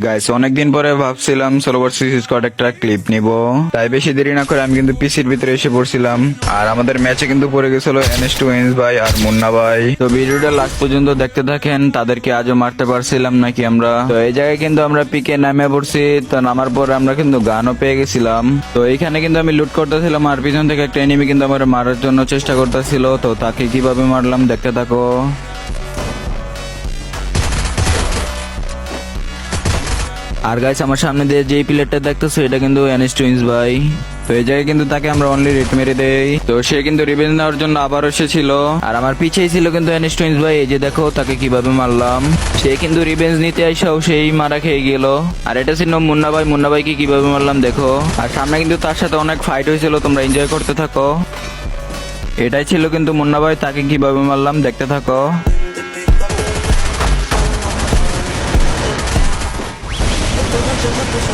Guys অনেকদিন পরে ভাবছিলাম সোলো ভার্সেস স্কোয়াড একটা ক্লিপ নিব, তাই বেশি দেরি না করে আমি কিন্তু পিসির ভিতরে এসে পড়ছিলাম। আর আমাদের ম্যাচে কিন্তু পড়ে গেছিল NS2 ইন্স ভাই আর মুন্না ভাই। তো ভিডিওটা লাস্ট পর্যন্ত দেখতে থাকেন, তাদেরকে আজও মারতে পারছিলাম নাকি আমরা। তো এই জায়গায় কিন্তু আমরা পিকে নামে পড়ছি, তো নামার পর আমরা কিন্তু গানও পেয়ে গেছিলাম। তো এইখানে কিন্তু আমি লুট করতেছিলাম আর পিছন থেকে একটা এনিমি কিন্তু আমার মারার জন্য চেষ্টা করতেছিল। তো তাকে কিভাবে মারলাম দেখতে থাকো। আর গাইস আমার সামনে দিয়ে যেই প্লেয়ারটা দেখতেছো এটা কিন্তু NS2 ইন্স ভাই। তো এই জায়গায় কিন্তু তাকে আমরা অনলি রেট মেরে দেই। তো সে কিন্তু রিভেঞ্জ নেওয়ার জন্য আবার এসেছিল আর আমার পিছেই ছিল কিন্তু NS2 ইন্স ভাই। এই যে দেখো তাকে কিভাবে মারলাম। সে কিন্তু রিভেঞ্জ নিতে আইসাও সেই মারা খেয়ে গেল। আর এটা ছিল মুন্না ভাই, মুন্না ভাইকে কিভাবে মারলাম দেখো। আর সামনে কিন্তু তার সাথে অনেক ফাইট হয়েছিল, তোমরা এনজয় করতে থাকো। এটাই ছিল কিন্তু মুন্না ভাই, তাকে কিভাবে মারলাম দেখতে থাকো। Toda joga puxa,